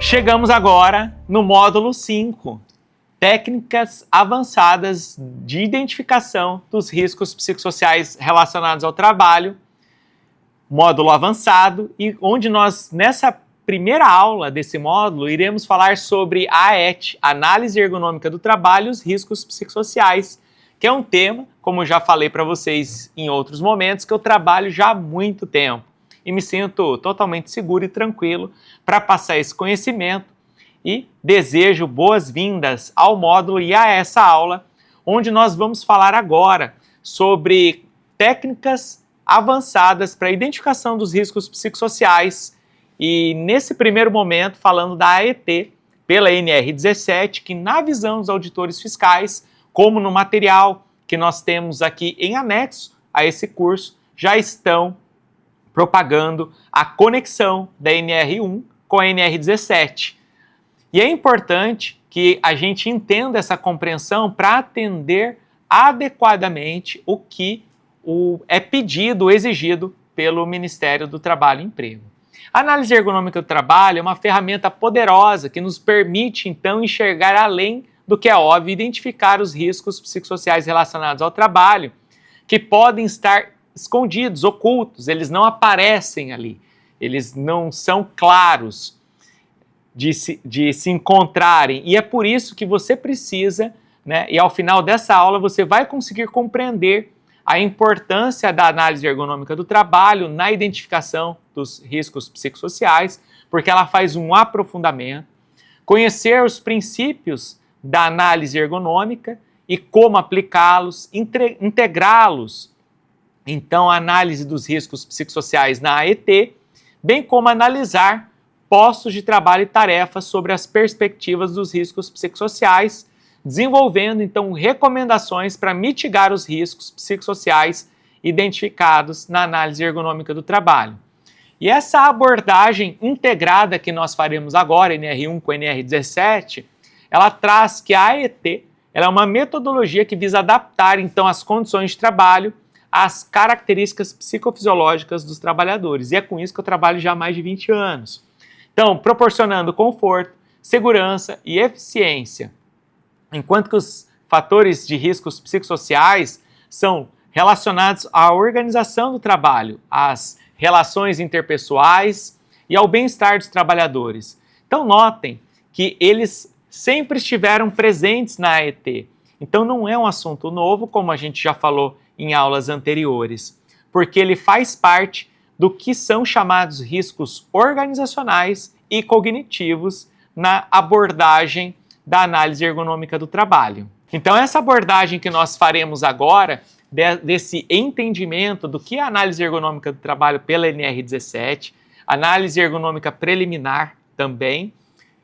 Chegamos agora no módulo 5, técnicas avançadas de identificação dos riscos psicossociais relacionados ao trabalho, módulo avançado, e onde nós, nessa primeira aula desse módulo, iremos falar sobre a AET, Análise Ergonômica do Trabalho e os Riscos Psicossociais, que é um tema, como eu já falei para vocês em outros momentos, que eu trabalho já há muito tempo. E me sinto totalmente seguro e tranquilo para passar esse conhecimento e desejo boas-vindas ao módulo e a essa aula, onde nós vamos falar agora sobre técnicas avançadas para a identificação dos riscos psicossociais e, nesse primeiro momento, falando da AET pela NR17, que na visão dos auditores fiscais, como no material que nós temos aqui em anexo a esse curso, já estão propagando a conexão da NR1 com a NR17. E é importante que a gente entenda essa compreensão para atender adequadamente o que é pedido, exigido pelo Ministério do Trabalho e Emprego. A análise ergonômica do trabalho é uma ferramenta poderosa que nos permite, então, enxergar além do que é óbvio e identificar os riscos psicossociais relacionados ao trabalho, que podem estar escondidos, ocultos, eles não aparecem ali, eles não são claros de se encontrarem, e é por isso que você precisa, e ao final dessa aula você vai conseguir compreender a importância da análise ergonômica do trabalho na identificação dos riscos psicossociais, porque ela faz um aprofundamento, conhecer os princípios da análise ergonômica e como aplicá-los, integrá-los. Então, a análise dos riscos psicossociais na AET, bem como analisar postos de trabalho e tarefas sobre as perspectivas dos riscos psicossociais, desenvolvendo, então, recomendações para mitigar os riscos psicossociais identificados na análise ergonômica do trabalho. E essa abordagem integrada que nós faremos agora, NR1 com NR17, ela traz que a AET ela é uma metodologia que visa adaptar, então, as condições de trabalho as características psicofisiológicas dos trabalhadores. E é com isso que eu trabalho já há mais de 20 anos. Então, proporcionando conforto, segurança e eficiência. Enquanto que os fatores de riscos psicossociais são relacionados à organização do trabalho, às relações interpessoais e ao bem-estar dos trabalhadores. Então, notem que eles sempre estiveram presentes na AET. Então, não é um assunto novo, como a gente já falou em aulas anteriores, porque ele faz parte do que são chamados riscos organizacionais e cognitivos na abordagem da análise ergonômica do trabalho. Então, essa abordagem que nós faremos agora, desse entendimento do que é a análise ergonômica do trabalho pela NR17, análise ergonômica preliminar também,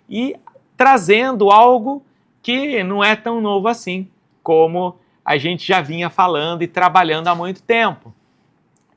e trazendo algo que não é tão novo assim, como a gente já vinha falando e trabalhando há muito tempo.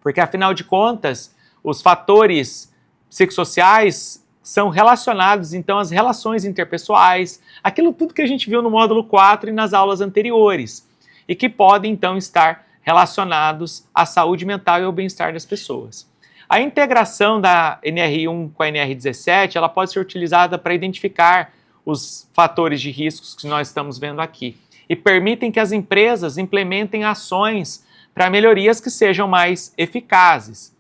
Porque, afinal de contas, os fatores psicossociais são relacionados, então, às relações interpessoais, aquilo tudo que a gente viu no módulo 4 e nas aulas anteriores, e que podem, então, estar relacionados à saúde mental e ao bem-estar das pessoas. A integração da NR1 com a NR17, ela pode ser utilizada para identificar os fatores de riscos que nós estamos vendo aqui, e permitem que as empresas implementem ações para melhorias que sejam mais eficazes.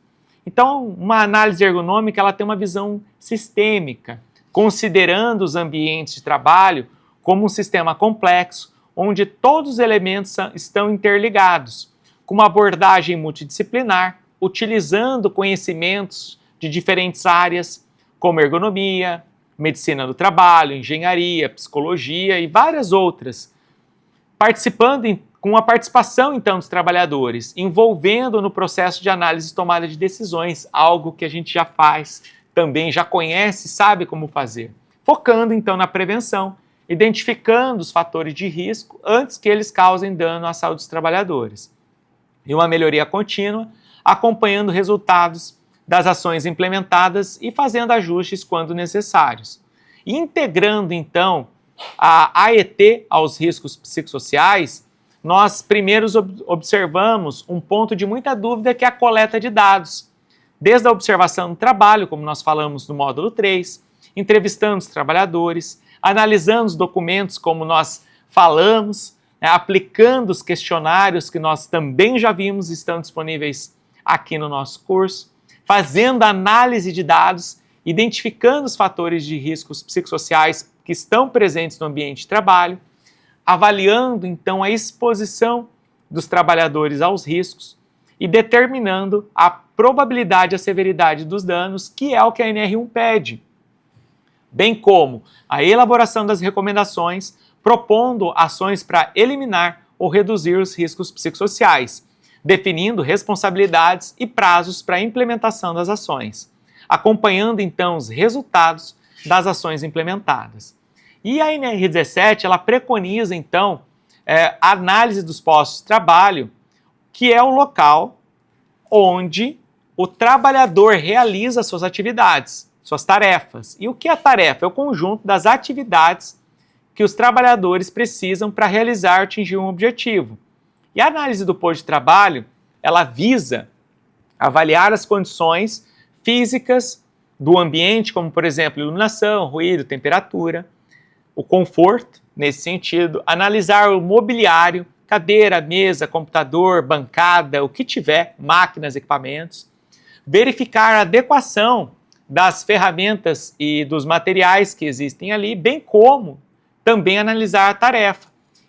Então, uma análise ergonômica ela tem uma visão sistêmica, considerando os ambientes de trabalho como um sistema complexo, onde todos os elementos estão interligados, com uma abordagem multidisciplinar, utilizando conhecimentos de diferentes áreas, como ergonomia, medicina do trabalho, engenharia, psicologia e várias outras, com a participação, então, dos trabalhadores, envolvendo no processo de análise e tomada de decisões, algo que a gente já faz, também já conhece, sabe como fazer. Focando, então, na prevenção, identificando os fatores de risco antes que eles causem dano à saúde dos trabalhadores. E uma melhoria contínua, acompanhando resultados das ações implementadas e fazendo ajustes quando necessários. E integrando, então, a AET aos riscos psicossociais, nós primeiro observamos um ponto de muita dúvida que é a coleta de dados, desde a observação do trabalho, como nós falamos no módulo 3, entrevistando os trabalhadores, analisando os documentos como nós falamos, né, aplicando os questionários que nós também já vimos e estão disponíveis aqui no nosso curso, fazendo análise de dados, identificando os fatores de riscos psicossociais que estão presentes no ambiente de trabalho, avaliando então a exposição dos trabalhadores aos riscos e determinando a probabilidade e a severidade dos danos, que é o que a NR1 pede, bem como a elaboração das recomendações, propondo ações para eliminar ou reduzir os riscos psicossociais, definindo responsabilidades e prazos para a implementação das ações, acompanhando então os resultados das ações implementadas. E a NR17, ela preconiza então a análise dos postos de trabalho, que é o local onde o trabalhador realiza suas atividades, suas tarefas. E o que é a tarefa? É o conjunto das atividades que os trabalhadores precisam para realizar ou atingir um objetivo. E a análise do posto de trabalho, ela visa avaliar as condições físicas do ambiente, como, por exemplo, iluminação, ruído, temperatura, o conforto, nesse sentido, analisar o mobiliário, cadeira, mesa, computador, bancada, o que tiver, máquinas, equipamentos, verificar a adequação das ferramentas e dos materiais que existem ali, bem como também analisar a tarefa,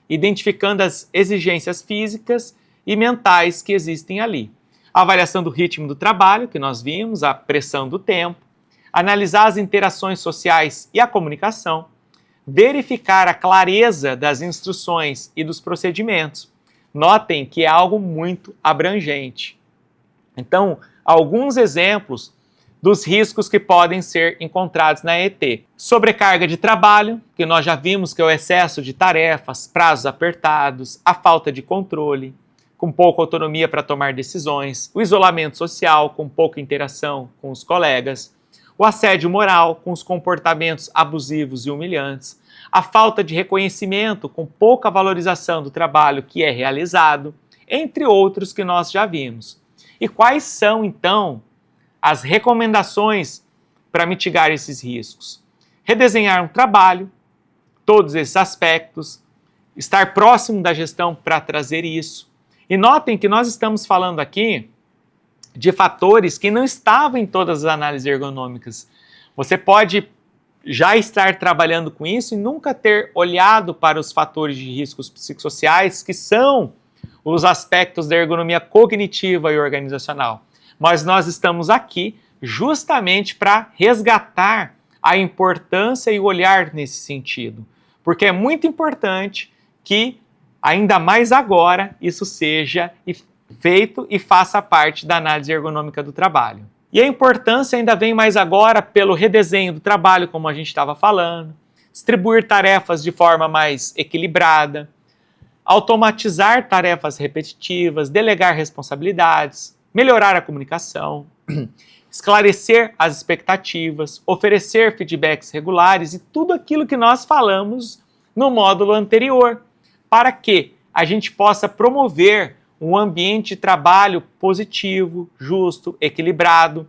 identificando as exigências físicas e mentais que existem ali. A avaliação do ritmo do trabalho, que nós vimos, a pressão do tempo, analisar as interações sociais e a comunicação, verificar a clareza das instruções e dos procedimentos. Notem que é algo muito abrangente. Então, alguns exemplos dos riscos que podem ser encontrados na ET. Sobrecarga de trabalho, que nós já vimos que é o excesso de tarefas, prazos apertados, a falta de controle, com pouca autonomia para tomar decisões, o isolamento social, com pouca interação com os colegas, o assédio moral, com os comportamentos abusivos e humilhantes, a falta de reconhecimento, com pouca valorização do trabalho que é realizado, entre outros que nós já vimos. E quais são, então, as recomendações para mitigar esses riscos? Redesenhar um trabalho, todos esses aspectos, estar próximo da gestão para trazer isso. E notem que nós estamos falando aqui de fatores que não estavam em todas as análises ergonômicas. Você pode já estar trabalhando com isso e nunca ter olhado para os fatores de riscos psicossociais, que são os aspectos da ergonomia cognitiva e organizacional. Mas nós estamos aqui justamente para resgatar a importância e o olhar nesse sentido, porque é muito importante que, ainda mais agora, isso seja feito e faça parte da análise ergonômica do trabalho. E a importância ainda vem mais agora pelo redesenho do trabalho, como a gente estava falando, distribuir tarefas de forma mais equilibrada, automatizar tarefas repetitivas, delegar responsabilidades, melhorar a comunicação, esclarecer as expectativas, oferecer feedbacks regulares e tudo aquilo que nós falamos no módulo anterior, para que a gente possa promover um ambiente de trabalho positivo, justo, equilibrado,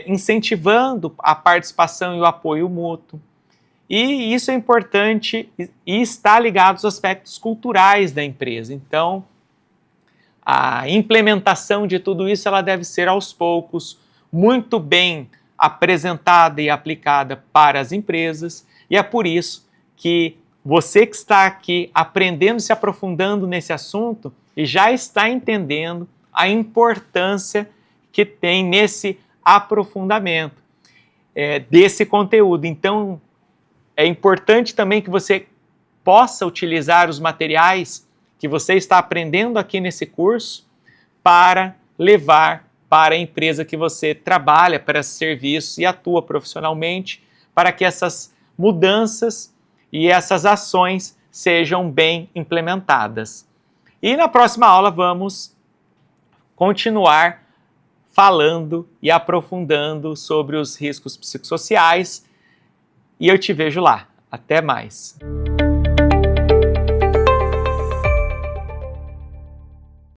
incentivando a participação e o apoio mútuo. E isso é importante e está ligado aos aspectos culturais da empresa. Então, a implementação de tudo isso ela deve ser aos poucos, muito bem apresentada e aplicada para as empresas, e é por isso que você que está aqui aprendendo, se aprofundando nesse assunto e já está entendendo a importância que tem nesse aprofundamento desse conteúdo. Então, é importante também que você possa utilizar os materiais que você está aprendendo aqui nesse curso para levar para a empresa que você trabalha, para esse serviço e atua profissionalmente, para que essas mudanças e essas ações sejam bem implementadas. E na próxima aula vamos continuar falando e aprofundando sobre os riscos psicossociais e eu te vejo lá. Até mais!